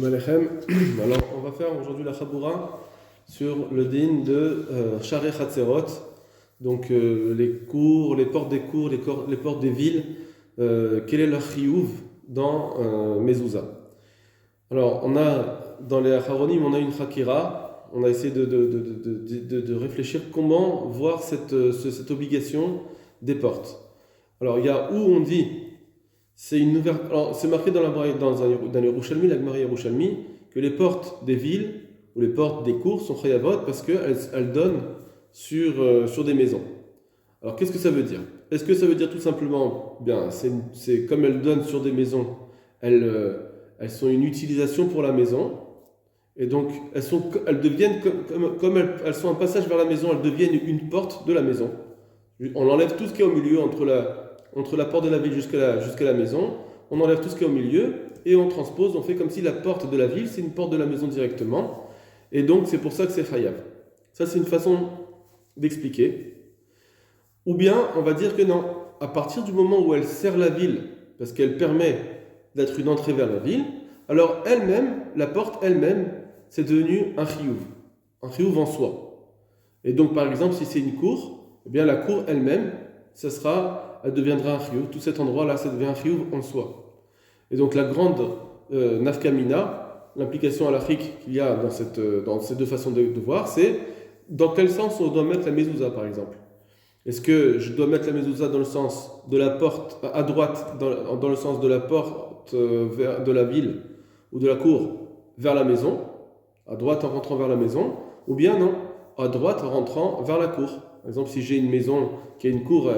Shalom Aleichem. Alors, on va faire aujourd'hui la Chaboura sur le din de Sharei Chatzerot, donc les cours, les portes des cours, les portes des villes, quel est leur chiyuv dans Mezouza. Alors, on a, dans les Acharonim, on a une Chakira, on a essayé de réfléchir comment voir cette obligation des portes. Alors, il y a où on dit. C'est une nouvelle. Alors, c'est marqué dans un Yerushalmi, la Gemara Yerushalmi, que les portes des villes ou les portes des cours sont chayavot parce qu'elles donnent sur des maisons. Alors, qu'est-ce que ça veut dire? Est-ce que ça veut dire tout simplement, bien, c'est comme elles donnent sur des maisons, elles sont une utilisation pour la maison, et donc elles deviennent comme elles sont un passage vers la maison, elles deviennent une porte de la maison. On enlève tout ce qui est au milieu entre la porte de la ville jusqu'à la maison, on enlève tout ce qui est au milieu et on transpose, on fait comme si la porte de la ville, c'est une porte de la maison directement. Et donc, c'est pour ça que c'est chayav. Ça, c'est une façon d'expliquer. Ou bien, on va dire que non, à partir du moment où elle sert la ville, parce qu'elle permet d'être une entrée vers la ville, alors elle-même, la porte elle-même, c'est devenu un chiyuv en soi. Et donc, par exemple, si c'est une cour, eh bien la cour elle-même, elle deviendra un chiyuv. Tout cet endroit-là, ça devient un chiyuv en soi. Et donc la grande nafkamina, l'implication halachique qu'il y a dans ces deux façons de voir, c'est dans quel sens on doit mettre la mezouza, par exemple. Est-ce que je dois mettre la mezouza dans le sens de la porte, à droite, dans le sens de la porte de la ville ou de la cour vers la maison, à droite en rentrant vers la maison, ou bien non, à droite en rentrant vers la cour. Par exemple, si j'ai une maison qui a une cour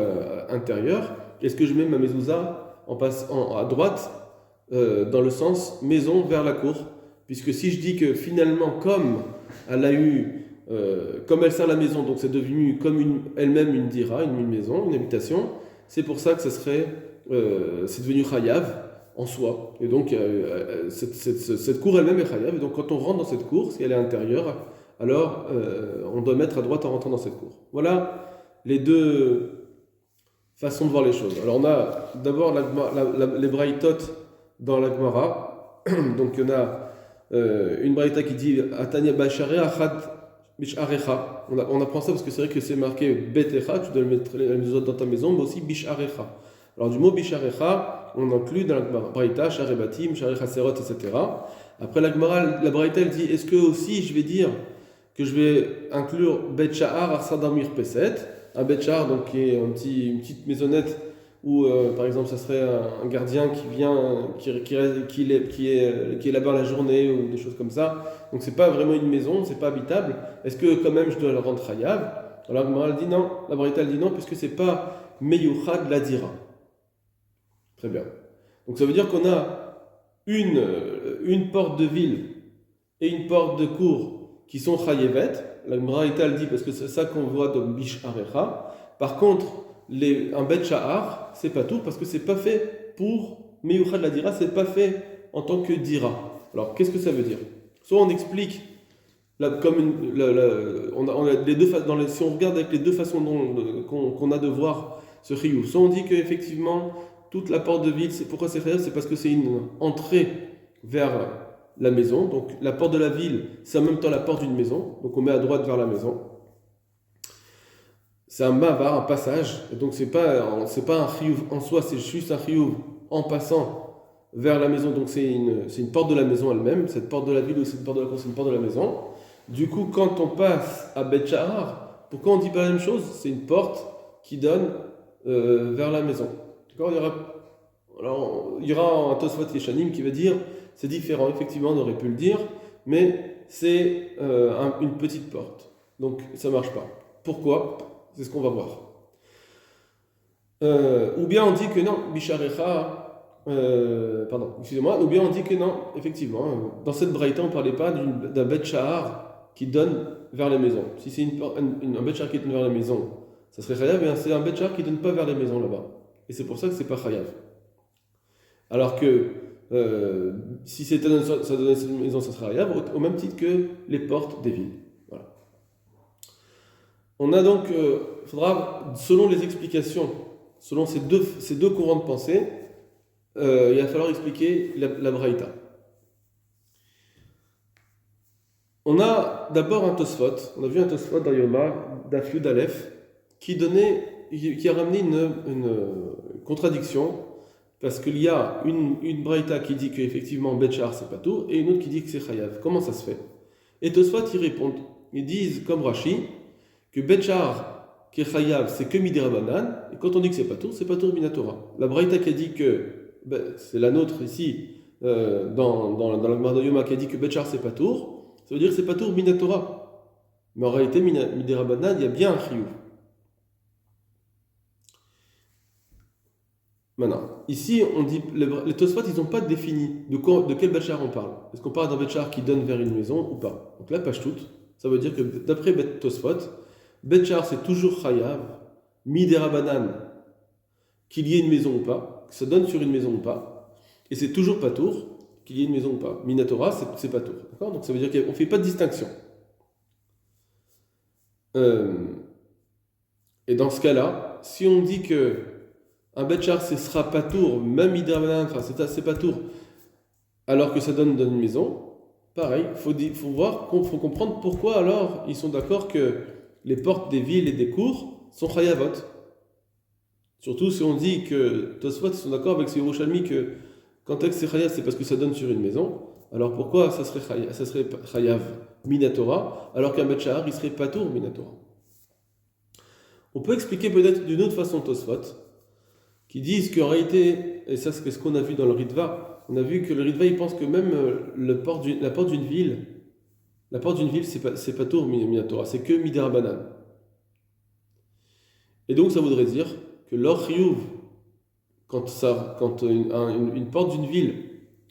intérieure, est-ce que je mets ma mezouza à droite dans le sens maison vers la cour? Puisque si je dis que finalement, comme elle sert la maison, donc c'est devenu comme elle-même une dira, une maison, une habitation, c'est pour ça que c'est devenu chayav en soi. Et donc, cette cour elle-même est chayav. Et donc, quand on rentre dans cette cour, si elle est intérieure, alors on doit mettre à droite en rentrant dans cette cour. Voilà les deux façons de voir les choses. Alors on a d'abord les braïtot dans la Gemara. Donc il y en a une braïta qui dit Atania Bacharé Achad Bisharecha. On apprend ça parce que c'est vrai que c'est marqué Betecha, tu dois le mettre la maison dans ta maison, mais aussi Bisharecha. Alors du mot Bisharecha, on inclut dans la braïta Sharebatim, Sharecha Serot, etc. Après la Gemara, la braïta elle dit est-ce que aussi je vais dire que je vais inclure Bet Sha'ar Arsadamir Peset, un Bet Sha'ar donc qui est une petite maisonnette où par exemple ça serait un gardien qui vient qui est là-bas la journée ou des choses comme ça. Donc c'est pas vraiment une maison, c'est pas habitable. Est-ce que quand même je dois le rendre chayav? Alors la Gemara dit non, la Braïta dit non puisque c'est pas Meyuchad Ladira. Très bien. Donc ça veut dire qu'on a une porte de ville et une porte de cour qui sont chayevet, la Braïta le dit parce que c'est ça qu'on voit dans Bish Arecha. Par contre, un Bet Sha'ar, c'est pas tout parce que c'est pas fait pour Meyuchad la Dira, c'est pas fait en tant que Dira. Alors qu'est-ce que ça veut dire? Soit on explique, on a les deux, si on regarde avec les deux façons qu'on a de voir ce chiyuv, soit on dit qu'effectivement, toute la porte de ville, pourquoi c'est chayuv? C'est parce que c'est une entrée vers la maison, donc la porte de la ville, c'est en même temps la porte d'une maison, donc on met à droite vers la maison. C'est un mavar, un passage, et donc c'est pas un chiyuv en soi, c'est juste un chiyuv en passant vers la maison, donc c'est une porte de la maison elle-même, cette porte de la ville ou cette porte de la cour, c'est une porte de la maison. Du coup, quand on passe à Bet Sha'ar, pourquoi on dit pas la même chose? C'est une porte qui donne vers la maison. D'accord? Il y aura un Tosfot Yeshanim qui va dire c'est différent, effectivement, on aurait pu le dire, mais c'est une petite porte. Donc ça marche pas. Pourquoi? C'est ce qu'on va voir. Ou bien on dit que non, Bisharecha, ou bien on dit que non, effectivement, dans cette braïta, on ne parlait pas d'un Bet Sha'ar qui donne vers les maisons. Si c'est un Bet Sha'ar qui donne vers les maisons, ça serait chayav, mais c'est un Bet Sha'ar qui ne donne pas vers les maisons là-bas. Et c'est pour ça que c'est pas chayav. Alors que si ça donnait cette maison, ça serait chayav, au même titre que les portes des villes. Voilà. On a donc, faudra, selon les explications, selon ces deux courants de pensée, il va falloir expliquer la braïta. On a d'abord un Tosfot, on a vu un Tosfot dans Yoma, d'Af Yud Aleph, qui a ramené une contradiction, parce qu'il y a une braïta qui dit qu'effectivement Betchar c'est pas tout, et une autre qui dit que c'est Chayav. Comment ça se fait? Et Tosfot ils répondent, ils disent comme Rashi, que Betchar qui est Chayav c'est que Midirabanan, et quand on dit que c'est pas tout Minatora. La braïta qui a dit que, c'est la nôtre ici, dans la Gemara de Yoma qui a dit que Betchar c'est pas tout, ça veut dire que c'est pas tout Minatora. Mais en réalité, Midirabanan, il y a bien un Chiyuv. Maintenant, ici, on dit, les Tosfot, ils n'ont pas défini de quel Betchar on parle. Est-ce qu'on parle d'un Betchar qui donne vers une maison ou pas? Donc là, page toute, ça veut dire que d'après Tosfot, Betchar c'est toujours Chayav, Midirabanan, qu'il y ait une maison ou pas, que ça donne sur une maison ou pas, et c'est toujours Patour, qu'il y ait une maison ou pas. Minatora, c'est Patour. D'accord? Donc ça veut dire qu'on ne fait pas de distinction. Et dans ce cas-là, si on dit que un Betchar ce sera Patour, même Midirabanan, enfin c'est Patour, alors que ça donne dans une maison, pareil, il faut comprendre pourquoi alors ils sont d'accord que les portes des villes et des cours sont Chayavot. Surtout si on dit que Tosfot ils sont d'accord avec ce Yerushalmi que quand c'est Chayav c'est parce que ça donne sur une maison, alors pourquoi ça serait Chayav Minatora alors qu'un Betchar il serait Patour Minatora? On peut expliquer peut-être d'une autre façon Tosfot qui disent qu'en réalité, et ça c'est ce qu'on a vu dans le Ritva, on a vu que le Ritva il pense que même la porte d'une ville c'est pas Tour Minatora, c'est que Midirabanan. Et donc ça voudrait dire que l'or Chiyuv, quand une porte d'une ville,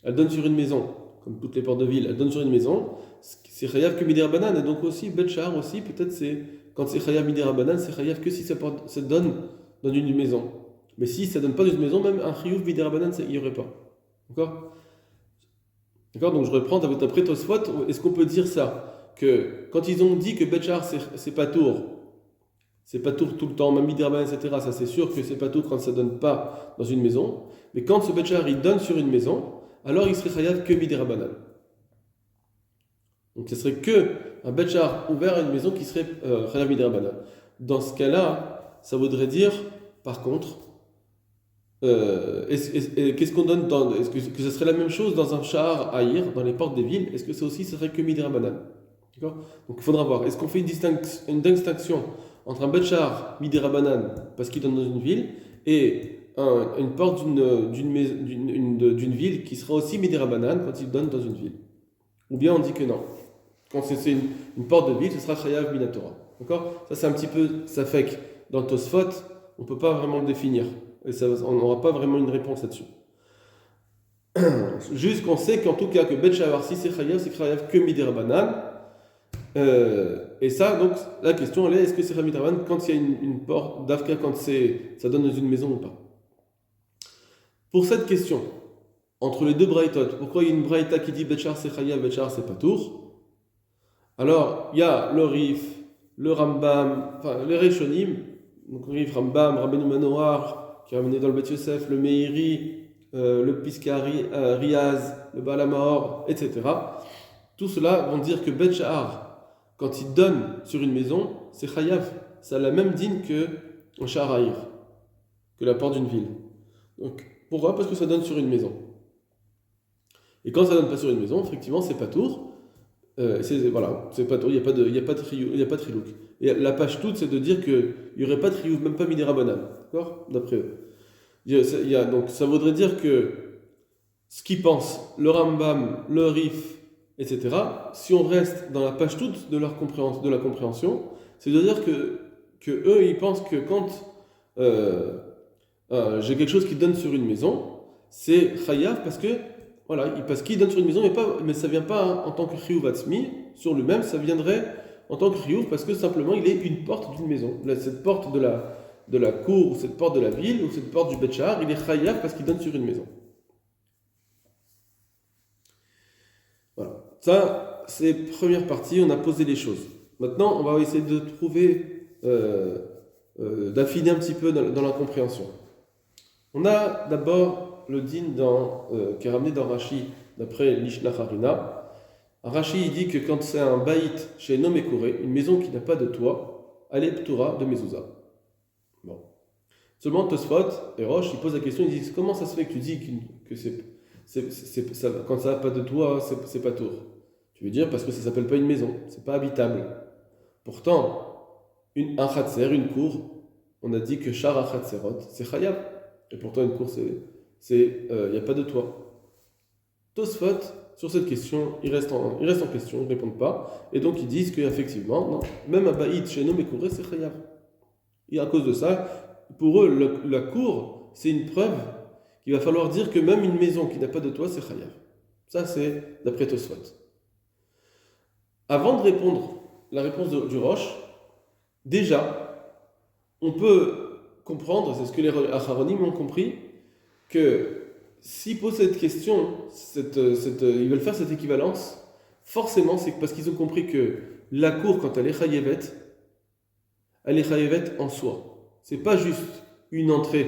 elle donne sur une maison, comme toutes les portes de ville, elle donne sur une maison, c'est Chayav que Midirabanan, et donc aussi Betchar aussi, peut-être quand c'est Chayav Midirabanan, c'est Chayav que si ça donne dans une maison. Mais si ça ne donne pas d'une maison, même un Chiyuv Midirabanan, il n'y aurait pas. D'accord? Donc je reprends d'après Tosfot, est-ce qu'on peut dire ça? Que quand ils ont dit que Betchar c'est Patour tout le temps, même Midirabanan, etc., ça c'est sûr que c'est Patour quand ça ne donne pas dans une maison, mais quand ce Betchar il donne sur une maison, alors il serait Chayav que Midirabanan. Donc ce serait que un Betchar ouvert à une maison qui serait Chayav Midirabanan. Dans ce cas-là, ça voudrait dire, par contre, qu'est-ce qu'on donne est-ce que ce serait la même chose dans un char Aïr, dans les portes des villes? Est-ce que ça aussi, ce serait que Midirabanan? D'accord? Donc il faudra voir. Est-ce qu'on fait une distinction entre un Betchar Midirabanan, parce qu'il donne dans une ville, et une porte d'une ville qui sera aussi Midirabanan quand il donne dans une ville? Ou bien on dit que non. Quand c'est une porte de ville, ce sera Chayav Minatora. D'accord? Ça c'est un petit peu ça fait que dans Tosfot, on ne peut pas vraiment le définir. Et on n'aura pas vraiment une réponse là-dessus. Juste qu'on sait qu'en tout cas que Betchar si c'est Chayav que Midirabanan. Et ça, donc, la question elle est, est-ce que c'est Chayav Midirabanan quand il y a une porte d'Afka, quand ça donne dans une maison ou pas? Pour cette question, entre les deux braïtot, pourquoi il y a une braïta qui dit Betchar c'est Chayav, Betchar c'est Patour? Alors, il y a le Rif, le Rambam, enfin, les Rishonim, donc Rif, Rambam, Rabbeinu Manoar, qui a amené dans le Beth Yosef, le Meiri, le Piskari, Riaz, le Baal HaMaor, etc. Tout cela vont dire que Betchar, quand il donne sur une maison, c'est Chayav. Ça a la même dîne que un Sha'ar Ha'ir, que la porte d'une ville. Donc, pourquoi? Parce que ça donne sur une maison. Et quand ça donne pas sur une maison, effectivement, c'est Patour. C'est Patour, il n'y a pas de Trilouk. Et la page toute, c'est de dire qu'il n'y aurait pas de Trilouk, même pas Midirabanan. D'accord? D'après eux. Donc, ça voudrait dire que ce qu'ils pensent, le Rambam, le Rif, etc., si on reste dans la page toute de la compréhension, c'est de dire que eux, ils pensent que quand j'ai quelque chose qui donne sur une maison, c'est Chayav parce qu'il donne sur une maison, mais ça ne vient pas en tant que Chiyuv Atzmi, sur lui-même, ça viendrait en tant que Chiyuv parce que simplement il est une porte d'une maison. Cette porte de la cour, ou cette porte de la ville, ou cette porte du Betchar, il est Chayav parce qu'il donne sur une maison. Voilà. Ça, c'est première partie, on a posé les choses. Maintenant, on va essayer de trouver, d'affiner un petit peu dans la compréhension. On a d'abord le din qui est ramené dans Rashi, d'après l'Ishna Harina, Rashi il dit que quand c'est un baït chez Nom Mekouré, une maison qui n'a pas de toit, elle est ptoura de mezouza. Bon. Seulement Tosfot et Roche, ils posent la question, ils disent comment ça se fait que tu dis que quand ça n'a pas de toit, c'est pas tour. Tu veux dire parce que ça s'appelle pas une maison, c'est pas habitable. Pourtant, un khatser, une cour, on a dit que Shara Khatserot, c'est Chayav. Et pourtant, une cour, il n'y a pas de toit. Tosfot, sur cette question, il reste en question, ils ne répondent pas. Et donc, ils disent qu'effectivement, non, même un baït chez nous, Mekouré, c'est Chayav. Et à cause de ça, pour eux, la cour, c'est une preuve qu'il va falloir dire que même une maison qui n'a pas de toit, c'est Chayav. Ça, c'est d'après Tosfot. Avant de répondre la réponse du Roche, déjà, on peut comprendre, c'est ce que les Acharonim ont compris, que s'ils posent cette question, ils veulent faire cette équivalence, forcément c'est parce qu'ils ont compris que la cour, quand elle est chayevet en soi. C'est pas juste une entrée.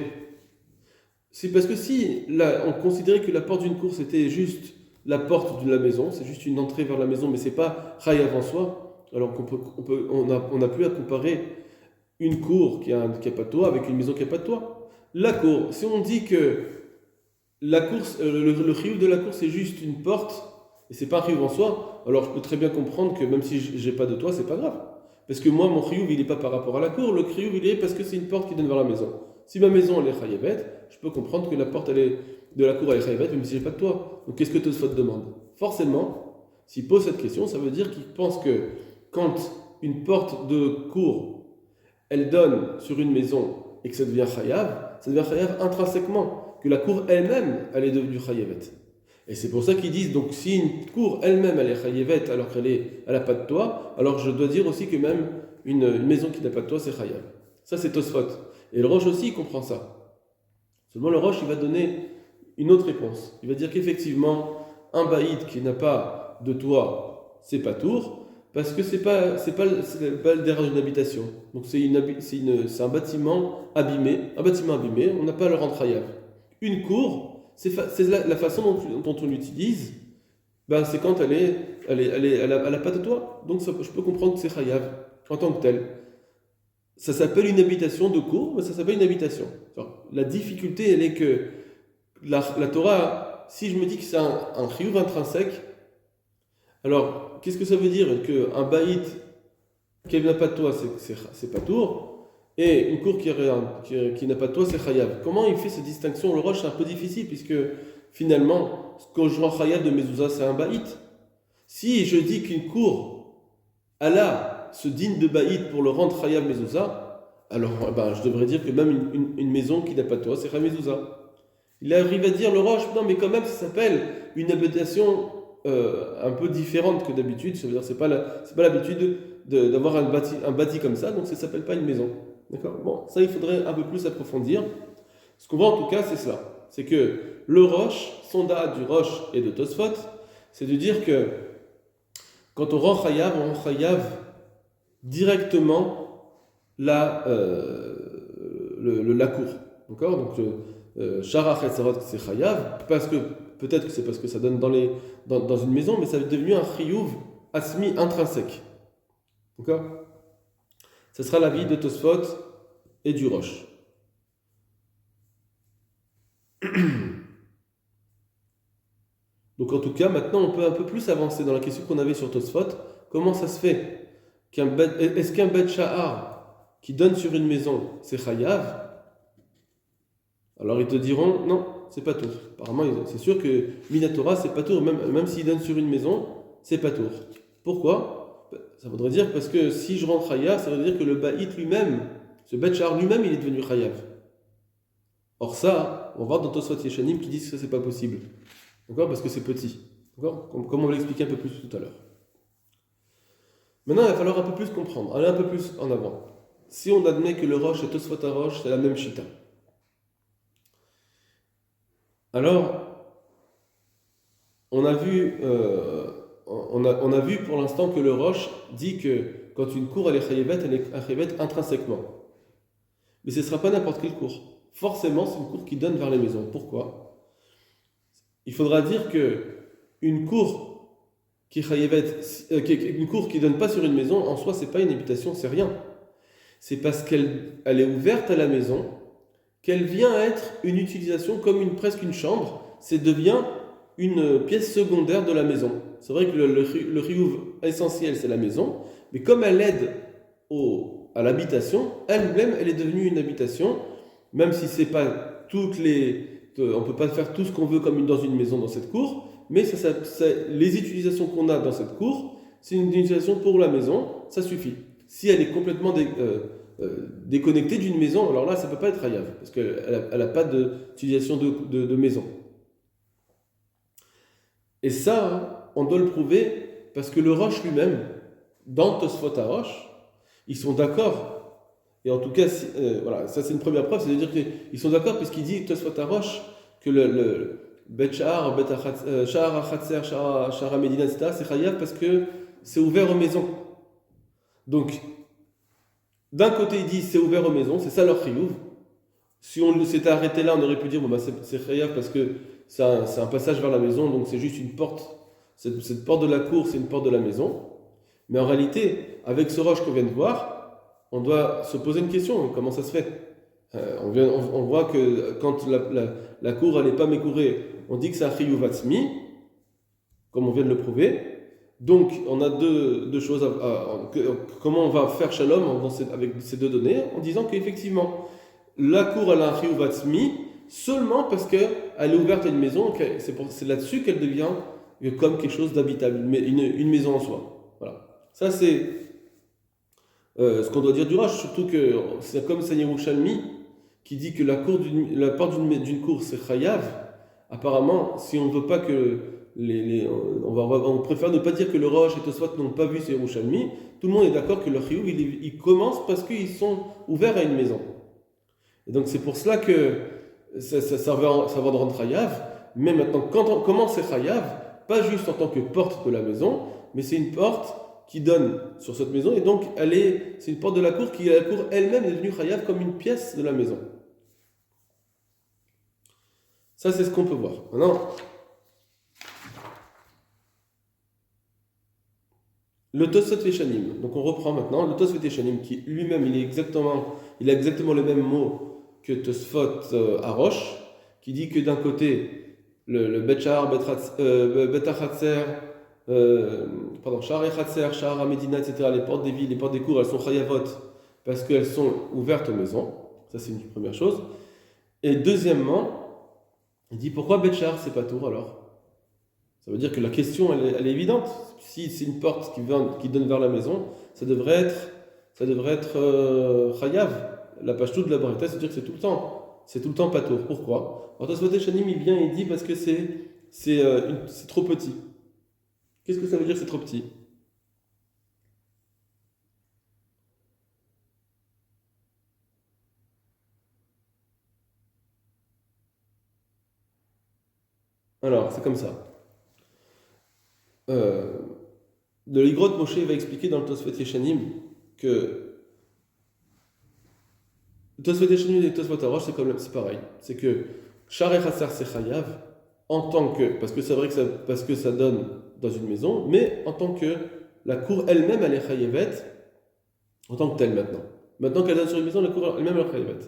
C'est parce que si on considérait que la porte d'une cour c'était juste la porte de la maison, c'est juste une entrée vers la maison, mais c'est pas chayav en soi, alors on n'a plus à comparer une cour qui a pas de toit avec une maison qui n'a pas de toit. La cour, si on dit que la course, le chiyuv de la cour c'est juste une porte et c'est pas un chiyuv en soi, alors je peux très bien comprendre que même si j'ai pas de toit, c'est pas grave. Parce que moi, mon chiyuv il n'est pas par rapport à la cour, le chiyuv il est parce que c'est une porte qui donne vers la maison. Si ma maison elle est chayavet, je peux comprendre que la porte de la cour elle est chayavet même si j'ai pas de toit. Donc qu'est-ce que Tosfot demande? Forcément, s'il pose cette question, ça veut dire qu'il pense que quand une porte de cour elle donne sur une maison et que ça devient chayav intrinsèquement, que la cour elle-même, elle est devenue chayavet. Et c'est pour ça qu'ils disent, donc si une cour elle-même, elle est chayavet alors qu'elle n'a pas de toit, alors je dois dire aussi que même une maison qui n'a pas de toit, c'est chayav. Ça, c'est Tosfot. Et le Roche aussi, il comprend ça. Seulement, le Roche, il va donner une autre réponse. Il va dire qu'effectivement, un baïd qui n'a pas de toit, c'est pas tour, parce que c'est pas le dérage d'une habitation. Donc c'est un bâtiment abîmé. Un bâtiment abîmé, on n'a pas à le rendre chayav. Une cour, c'est la façon dont on l'utilise, c'est quand elle a pas de toit. Donc je peux comprendre que c'est chayav en tant que tel. Ça s'appelle une habitation de cour, mais ça s'appelle une habitation. Alors, la difficulté, elle est que la Torah, si je me dis que c'est un chiyuv intrinsèque, alors qu'est-ce que ça veut dire? Qu'un baït qui n'a pas de toit, c'est pas tour. Et une cour qui n'a pas de toit, c'est chayav. Comment il fait cette distinction? Le Roche, c'est un peu difficile, puisque finalement, quand je rends chayav de mezouza, c'est un baït. Si je dis qu'une cour, Allah se digne de baït pour le rendre chayav mezouza, alors je devrais dire que même une maison qui n'a pas de toit, c'est chayav mezouza. Il arrive à dire, le Roche, non, mais quand même, ça s'appelle une habitation un peu différente que d'habitude. Ça veut dire, c'est pas l'habitude d'avoir un bâti comme ça, donc ça ne s'appelle pas une maison. D'accord? Bon, ça il faudrait un peu plus approfondir. Ce qu'on voit en tout cas, c'est cela. C'est que le Roche, son da'at du Roche et de Tosfot, c'est de dire que quand on rend chayav directement la cour. D'accord? Donc, Shara Chetzerot, c'est chayav, parce que peut-être que c'est parce que ça donne dans une maison, mais ça est devenu un chiyuv asmi intrinsèque. D'accord? Ce sera l'avis de Tosfot et du Roche. Donc en tout cas, maintenant on peut un peu plus avancer dans la question qu'on avait sur Tosfot. Comment ça se fait est-ce qu'un bet sha'ar qui donne sur une maison, c'est chayav? Alors ils te diront, non, c'est pas tour. Apparemment, c'est sûr que Minatora, c'est pas tour. Même s'il donne sur une maison, c'est pas tour. Pourquoi? Ça voudrait dire parce que si je rends chayav, ça veut dire que le baït lui-même, ce bet sha'ar lui-même, il est devenu chayav. Or ça, on va voir dans Tosfot Yeshanim qui disent que ça c'est pas possible. D'accord? Parce que c'est petit. D'accord? Comme on va l'expliquer un peu plus tout à l'heure. Maintenant, il va falloir un peu plus comprendre, aller un peu plus en avant. Si on admet que le Roche et Tosfot à Roche, c'est la même chita. Alors, on a vu pour l'instant que le Roche dit que quand une cour elle est chayavet intrinsèquement. Mais ce ne sera pas n'importe quelle cour. Forcément, c'est une cour qui donne vers les maisons. Pourquoi? Il faudra dire que une cour une cour qui donne pas sur une maison, en soi, c'est pas une habitation, c'est rien. C'est parce qu'elle est ouverte à la maison qu'elle vient être une utilisation comme presque une chambre. C'est devient une pièce secondaire de la maison. C'est vrai que le riyuv essentiel, c'est la maison, mais comme elle aide à l'habitation, elle-même, elle est devenue une habitation, même si c'est pas on peut pas faire tout ce qu'on veut comme dans une maison dans cette cour, mais les utilisations qu'on a dans cette cour, c'est une utilisation pour la maison, ça suffit. Si elle est complètement déconnectée d'une maison, alors là, ça ne peut pas être hayav, parce qu'elle n'a pas d'utilisation de maison. Et ça, on doit le prouver, parce que le Roche lui-même, dans Tosfot HaRosh, ils sont d'accord. Et en tout cas, voilà, ça c'est une première preuve, c'est-à-dire qu'ils sont d'accord, puisqu'il dit Tosfot HaRosh que le Bet Sha'ar, Sha'ar HaChatzer, Sha'ar HaMedina, etc., c'est hayav parce que c'est ouvert aux maisons. Donc, d'un côté, il dit c'est ouvert aux maisons, c'est ça leur chiyuv. Si on s'était arrêté là, on aurait pu dire bon, bah, c'est chayav parce que c'est un passage vers la maison, donc c'est juste une porte. Cette porte de la cour, c'est une porte de la maison. Mais en réalité, avec ce roche qu'on vient de voir, on doit se poser une question comment ça se fait on voit que quand la cour elle n'est pas mécourée, on dit que c'est un chiyuv atzmi, comme on vient de le prouver. Donc, on a deux choses. Comment on va faire shalom avec ces deux données en disant qu'effectivement, la cour elle a un chiyuv atzmi seulement parce qu'elle est ouverte à une maison. C'est là-dessus qu'elle devient comme quelque chose d'habitable, une maison en soi. Voilà. Ça, c'est ce qu'on doit dire du Rosh, surtout que c'est comme Saint Yerushalmi qui dit que la porte d'une cour c'est chayav. Apparemment, si on ne veut pas que on préfère ne pas dire que le Rosh et Tosfot n'ont pas vu ces Yerushalmi. Tout le monde est d'accord que le chiyuv il commence parce qu'ils sont ouverts à une maison. Et donc c'est pour cela que ça va rendre chayav. Mais maintenant, quand on commence c'est chayav, pas juste en tant que porte de la maison, mais c'est une porte qui donne sur cette maison et donc c'est une porte de la cour la cour elle-même est devenue chayav comme une pièce de la maison. Ça c'est ce qu'on peut voir. Maintenant. Le Tosfot Veshanim, donc on reprend maintenant, le Tosfot Veshanim qui lui-même il a exactement le même mot que Tosfot HaRosh, qui dit que d'un côté, le Bet Sha'ar, Bet HaChatzer, Sha'ar HaChatzer, Sha'ar HaMedina, etc., les portes des villes, les portes des cours, elles sont chayavot parce qu'elles sont ouvertes aux maisons, ça c'est une première chose. Et deuxièmement, il dit pourquoi Bet Sha'ar c'est pas tour alors? Ça veut dire que la question, elle est évidente. Si c'est une porte qui donne vers la maison, ça devrait être chayav. La pashtout de la Braïta, c'est-à-dire que c'est tout le temps patour. Pourquoi? Alors Tosfot Shanim, il vient et il dit parce que c'est trop petit. Qu'est-ce que ça veut dire c'est trop petit? Alors, c'est comme ça. De l'Igrot Moshe va expliquer dans le Tosfot Yeshanim que le Tosfot Yeshanim et le Tosfot HaRosh c'est pareil. C'est que Sha'ar HaChatzer c'est chayav en tant que parce que c'est vrai parce que ça donne dans une maison, mais en tant que la cour elle-même elle est chayavet en tant que telle maintenant. Maintenant qu'elle donne sur une maison, la cour elle-même elle est chayavet.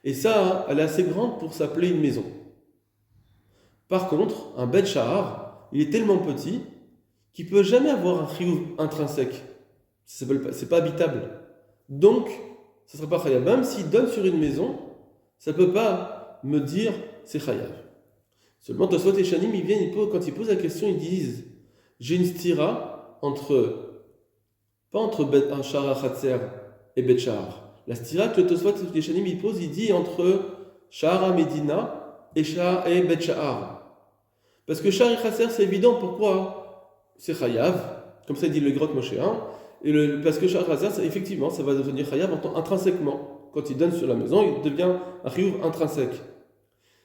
Et ça, elle est assez grande pour s'appeler une maison. Par contre, un Bet Sha'ar, il est tellement petit qui ne peut jamais avoir un chiyuv intrinsèque. C'est pas habitable. Donc, ça ne sera pas chayav. Même s'il donne sur une maison, ça ne peut pas me dire c'est chayav. Seulement, Tosfot et Shanim, quand ils posent la question, ils disent j'ai une stira pas entre un Sha'ar HaChatzer et Bet Sha'ar. La stira que le Tosfot et Shanim il pose, il dit entre Sha'ar HaMedina et Bet Sha'ar. Parce que Sha'ar HaChatzer, c'est évident. Pourquoi? C'est chayav, comme ça dit le Grot Moshe 1, parce que Sha'ar HaChatzer, effectivement, ça va devenir chayav intrinsèquement. Quand il donne sur la maison, il devient un chiyuv intrinsèque.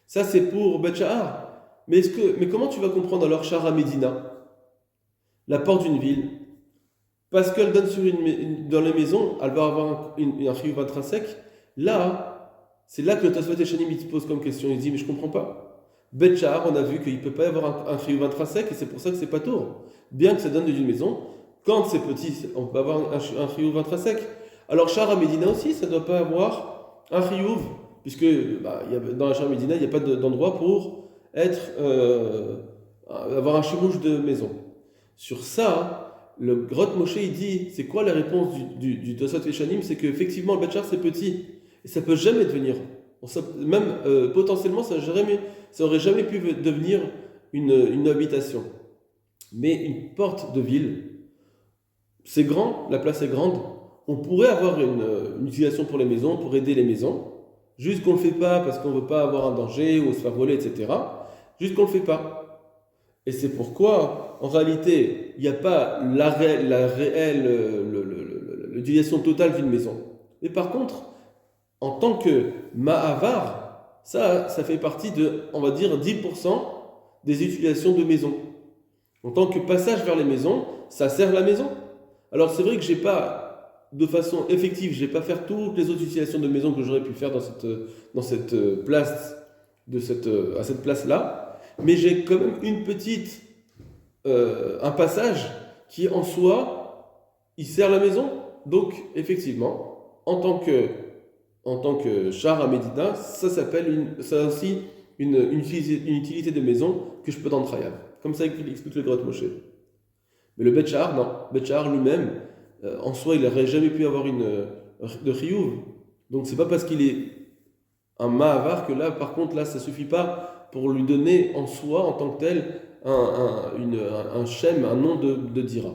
Ça, c'est pour Bet Sha'ar. Mais comment tu vas comprendre alors Sha'ar HaMedina, la porte d'une ville? Parce qu'elle donne dans les maisons, elle va avoir un chiyuv intrinsèque. Là, c'est là que le Tosfot Yeshanim il te pose comme question. Il dit, mais je ne comprends pas. Betchar, on a vu qu'il ne peut pas y avoir un chiyuv intrinsèque et c'est pour ça que c'est pas tour. Bien que ça donne d'une maison, quand c'est petit, on peut avoir un chiyuv intrinsèque. Alors, Shar à Médina aussi, ça ne doit pas avoir un chiyuv, puisque dans la Shar à Médina, il n'y a pas d'endroit pour avoir un chimouche de maison. Sur ça, le Grotte Moshe, il dit, c'est quoi la réponse du Tosot Eshanim? C'est qu'effectivement, le Betchar, c'est petit. Et ça ne peut jamais devenir. Même potentiellement, ça aurait jamais pu devenir une habitation. Mais une porte de ville, c'est grand, la place est grande. On pourrait avoir une utilisation pour les maisons, pour aider les maisons. Juste qu'on ne le fait pas parce qu'on ne veut pas avoir un danger ou se faire voler, etc. Juste qu'on ne le fait pas. Et c'est pourquoi, en réalité, il n'y a pas l'utilisation totale d'une maison. Mais par contre, en tant que ma'avar, ça fait partie de, on va dire, 10% des utilisations de maison. En tant que passage vers les maisons, ça sert la maison. Alors c'est vrai que j'ai pas, de façon effective, je vais pas faire toutes les autres utilisations de maison que j'aurais pu faire dans cette place, à cette place-là, mais j'ai quand même un passage qui en soi, il sert la maison. Donc effectivement, en tant que char à Médina, ça a aussi une utilité de maison que je peux dans le Trayav. Comme ça qu'il explique le Grotte Moshe. Mais le Betchar, non. Betchar lui-même, en soi, il n'aurait jamais pu avoir de chiyuv. Donc c'est pas parce qu'il est un ma'avar que là, par contre, là, ça suffit pas pour lui donner en soi, en tant que tel, un shem, un nom de dira.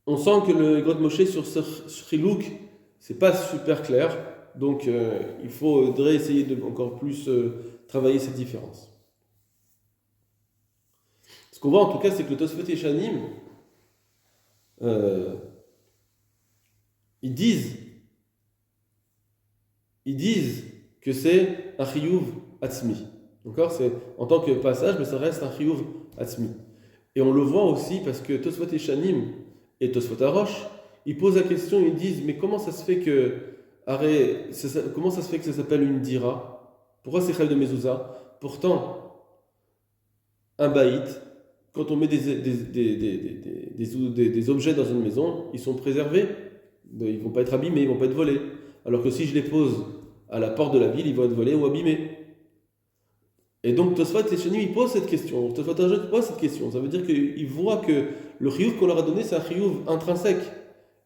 On sent que le Grotte Moshe sur ce chilouk, c'est pas super clair, donc il faudrait essayer de encore plus travailler cette différence. Ce qu'on voit en tout cas, c'est que le Tosfot Yeshanim, ils disent que c'est un chiyuv atzmi. D'accord? C'est en tant que passage, mais ça reste un chiyuv atzmi. Et on le voit aussi parce que Tosfot Yeshanim et Tosfot Arosh, ils posent la question, ils disent, mais comment ça se fait que ça s'appelle une dira? Pourquoi c'est chal de mezouza? Pourtant, un baït, quand on met des objets dans une maison, ils sont préservés. Ils ne vont pas être abîmés, ils ne vont pas être volés. Alors que si je les pose à la porte de la ville, ils vont être volés ou abîmés. Et donc Tosfot Yeshanim, il pose cette question. Tosfot Arosh pose cette question. Ça veut dire qu'ils voient que le chiyuv qu'on leur a donné, c'est un chiyuv intrinsèque.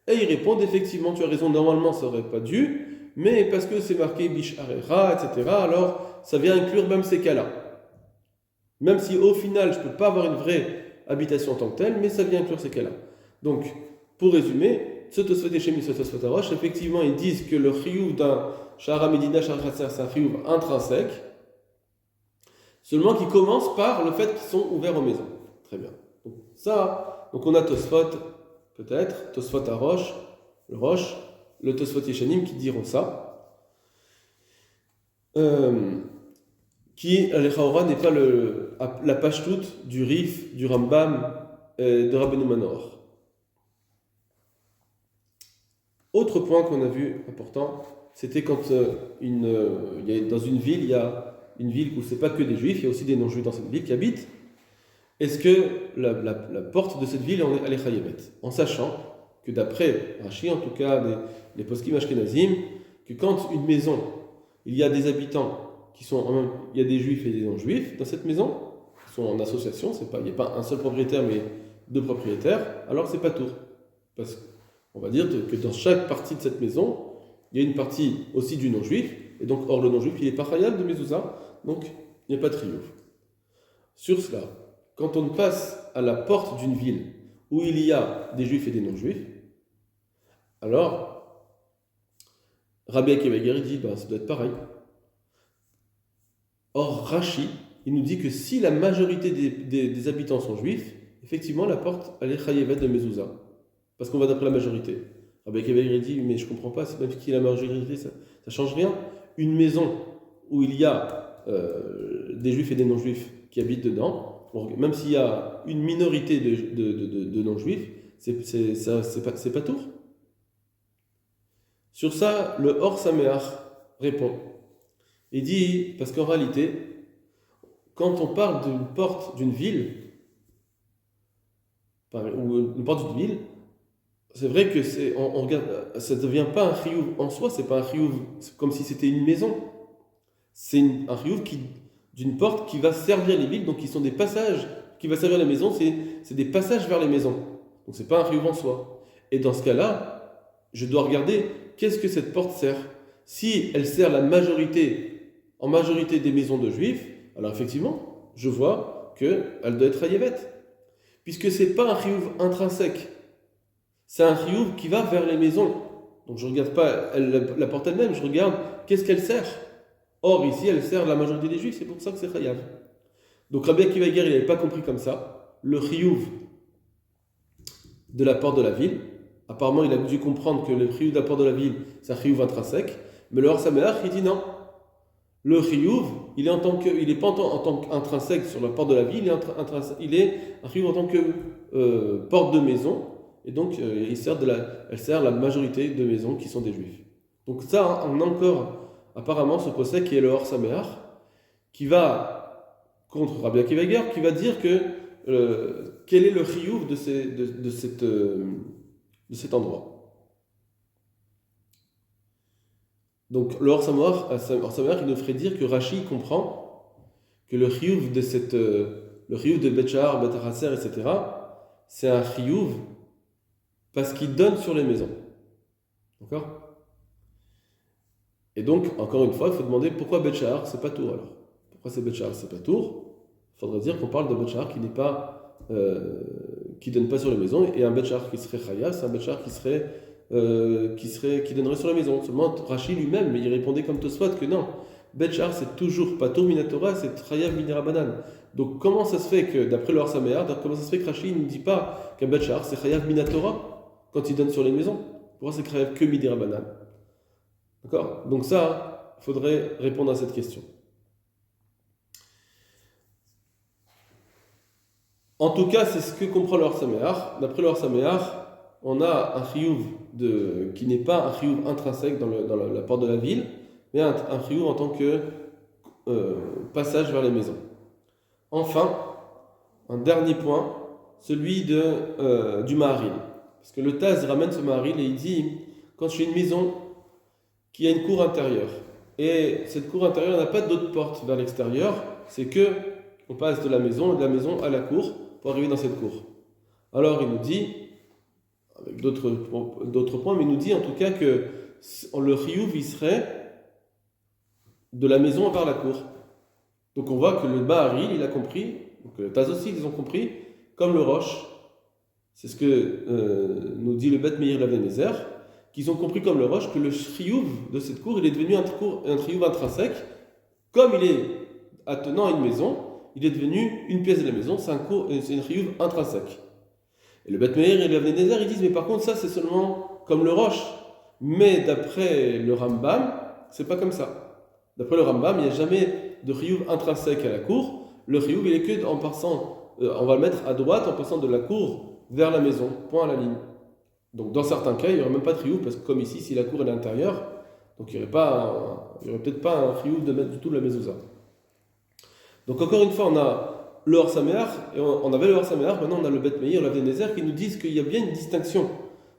Et ils répondent, effectivement, tu as raison, normalement ça n'aurait pas dû, mais parce que c'est marqué Bisharera, etc., alors ça vient inclure même ces cas-là. Même si au final, je ne peux pas avoir une vraie habitation en tant que telle, mais ça vient inclure ces cas-là. Donc, pour résumer, ce Tosfot Yeshanim, ce Tosfot Arosh, effectivement, ils disent que le chiyuv d'un Shara Medina, Shara Khatser, c'est un chiyuv intrinsèque, seulement qui commence par le fait qu'ils sont ouverts aux maisons. Très bien. Donc on a Tosfot, peut-être, Tosfot Arosh, le Tosfot Yeshanim qui diront ça. Qui, l'Echaora, n'est pas la pashtout du Rif, du Rambam, de Rabbeinu Manor. Autre point qu'on a vu important, c'était quand dans une ville, il y a une ville où c'est pas que des juifs, il y a aussi des non-juifs dans cette ville qui habitent. Est-ce que la porte de cette ville, elle est chayevet? En sachant que d'après Rashi, en tout cas les poskim ashkenazim, que quand une maison, il y a des habitants il y a des juifs et des non-juifs dans cette maison, qui sont en association, il n'y a pas un seul propriétaire mais deux propriétaires, alors c'est pas tour. Parce qu'on va dire que dans chaque partie de cette maison, il y a une partie aussi du non-juif, et donc or le non-juif il est pas chayav de mezouza, donc il n'y a pas de triomphe. Sur cela, quand on passe à la porte d'une ville où il y a des juifs et des non-juifs, alors Rabbi Akiva Ger dit ça doit être pareil. Or Rashi, il nous dit que si la majorité des habitants sont juifs, effectivement la porte elle est chayevet de mezouza, parce qu'on va d'après la majorité. Rabbi Akiva Ger dit mais je comprends pas, c'est même qui est la majorité, ça change rien. Une maison où il y a des juifs et des non-juifs qui habitent dedans, même s'il y a une minorité de non-juifs, c'est pas tout. Sur ça, le Or Sameach répond. Il dit, parce qu'en réalité, quand on parle d'une porte d'une ville, ou une porte d'une ville, c'est vrai que on regarde, ça ne devient pas un chiyuv en soi, c'est pas un chiyuv, c'est comme si c'était une maison. C'est un chiyuv d'une porte qui va servir les villes, donc qui sont des passages, qui va servir les maisons, c'est des passages vers les maisons. Donc c'est pas un chiyuv en soi. Et dans ce cas-là, je dois regarder qu'est-ce que cette porte sert. Si elle sert en majorité des maisons de juifs, alors effectivement, je vois qu'elle doit être hayevet. Puisque ce n'est pas un chiyuv intrinsèque. C'est un chiyuv qui va vers les maisons. Donc je ne regarde pas la porte elle-même, je regarde qu'est-ce qu'elle sert. Or, ici, elle sert la majorité des juifs, c'est pour ça que c'est chayav. Donc Rabbi Akiva Eiger, il n'avait pas compris comme ça. Le chiyuv de la porte de la ville, apparemment, il a dû comprendre que le chiyuv de la porte de la ville, c'est un chiyuv intrinsèque. Mais le Or Sameach, il dit non. Le chiyuv, il est pas en tant qu'intrinsèque sur la porte de la ville, il est un chiyuv en tant que porte de maison, et donc elle sert la majorité de maisons qui sont des juifs. Donc ça, on a encore apparemment ce procès qui est le Or Sameach, qui va contre Rabbi Akiva Eiger, qui va dire que quel est le chiyuv de cet endroit. Donc le Or Sameach, il nous ferait dire que Rashi comprend que le chiyuv de Bet Shahar, Bet Harasser, etc., c'est un chiyuv parce qu'il donne sur les maisons. D'accord? Et donc, encore une fois, il faut demander pourquoi Bet Shahar, c'est pas Tour alors. Pourquoi c'est Bet Shahar, c'est pas Tour? Il faudrait dire qu'on parle de Bet Shahar qui donne pas sur les maisons, et un Bet Shahar qui serait chayav, c'est un Bet Shahar qui donnerait sur la maison. Seulement Rashi lui-même, il répondait comme Tosfot que non, Bet Shahar c'est toujours pas Tour Minatora, c'est Chayav Minirabanan. Donc comment ça se fait que, d'après le Or Sameach, comment ça se fait que Rashi ne dit pas qu'un Bet Shahar c'est Chayav Minatora quand il donne sur les maisons? Pourquoi c'est Chayav que Minirabanan? D'accord? Donc ça, il faudrait répondre à cette question. En tout cas, c'est ce que comprend le Or Sameach. D'après le Or Sameach, on a un chiyuv qui n'est pas un chiyuv intrinsèque dans la porte de la ville, mais un chiyuv en tant que passage vers les maisons. Enfin, un dernier point, celui du Maharil. Parce que le Taz ramène ce Maharil et il dit, quand je suis une maison qui a une cour intérieure, et cette cour intérieure n'a pas d'autre porte vers l'extérieur, c'est que on passe de la maison à la cour pour arriver dans cette cour. Alors il nous dit, avec d'autres points, mais il nous dit en tout cas que le chiyuv il serait de la maison vers la cour. Donc on voit que le Maharil il a compris, donc le Taz aussi ils ont compris, comme le Roche, c'est ce que nous dit le Bet Meir Lavenezer, qu'ils ont compris comme le Roche que le chiyuv de cette cour il est devenu un chiyuv intrinsèque, comme il est attenant à une maison, il est devenu une pièce de la maison, c'est une chiyuv intrinsèque. Et le Bet Meir et le Lavenezer ils disent mais par contre ça c'est seulement comme le Roche, mais d'après le Rambam c'est pas comme ça. D'après le Rambam il n'y a jamais de chiyuv intrinsèque à la cour. Le chiyuv il est que en passant, on va le mettre à droite en passant de la cour vers la maison, point à la ligne. Donc dans certains cas il n'y aurait même pas de chiyuv parce que comme ici si la cour est à l'intérieur, donc il n'y aurait peut-être pas un chiyuv de mettre du tout la mezouza. Donc encore une fois on a le Or Sameach, et on avait le Or Sameach, maintenant on a le Bet Meir, le Lavenezer qui nous disent qu'il y a bien une distinction.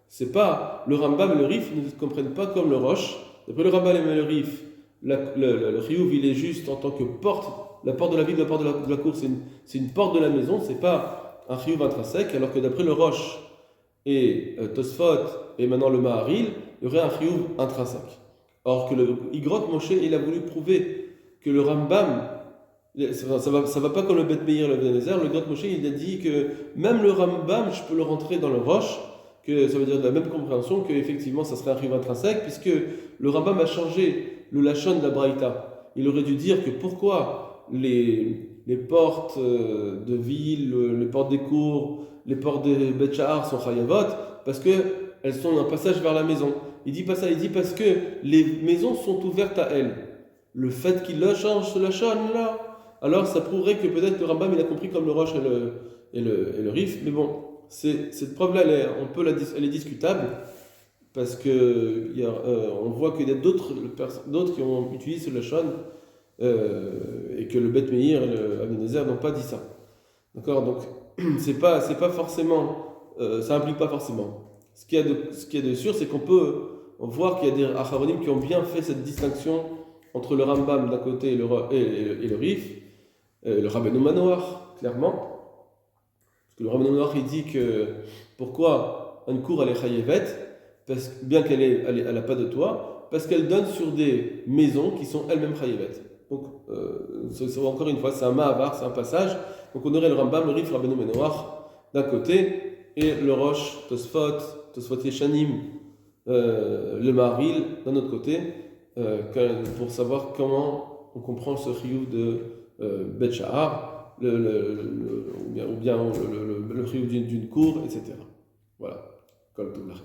C'est pas le Rambam et le Rif ne comprennent pas comme le Roche. D'après le Rambam et le Rif, le chiyuv il est juste en tant que porte, la porte de la ville, la porte de la cour, c'est une porte de la maison, c'est pas un chiyuv intrinsèque, alors que d'après le Roche et Tosfot et maintenant le Maharil, il y aurait un chiyuv intrinsèque. Or que le Igrot Moshe, il a voulu prouver que le Rambam, ça va pas comme le Bet Meir, le Lavenezer, le Igrot Moshe, il a dit que même le Rambam, je peux le rentrer dans le Roche, que ça veut dire de la même compréhension que effectivement ça serait un chiyuv intrinsèque, puisque le Rambam a changé le lachon de la Braïta. Il aurait dû dire que pourquoi les portes de ville, les portes des cours, les portes des Bet Shahar sont chayavot, parce qu'elles sont un passage vers la maison. Il dit pas ça, il dit parce que les maisons sont ouvertes à elles. Le fait qu'il le change ce lachon là, alors ça prouverait que peut-être le Rambam il a compris comme le Roche et le Rif, mais bon, cette preuve-là, elle est discutable, parce que on voit qu'il y a d'autres qui ont utilisé ce lachon et que le Bet Meir et le Aben-Ezer n'ont pas dit ça. D'accord? Donc, c'est pas forcément, ça implique pas forcément. Ce qu'il y a de sûr, c'est qu'on peut voir qu'il y a des Acharonim qui ont bien fait cette distinction entre le Rambam d'un côté et le Rif, le Rabbeinu Manoach, clairement. Parce que le Rabbeinu Manoach, il dit que pourquoi une cour elle est chayevet, bien qu'elle n'a pas de toit, parce qu'elle donne sur des maisons qui sont elles-mêmes chayevet. Donc, encore une fois, c'est un ma'avar, c'est un passage. Donc, on aurait le Rambam, le Rif, Rabbeinu Manoach d'un côté, et le Rosh, Tosfot Yeshanim, le Maharil d'un autre côté, pour savoir comment on comprend ce chiyuv de Bet Sha'ar, ou bien le chiyuv d'une cour, etc. Voilà. Kol Tov Lachem.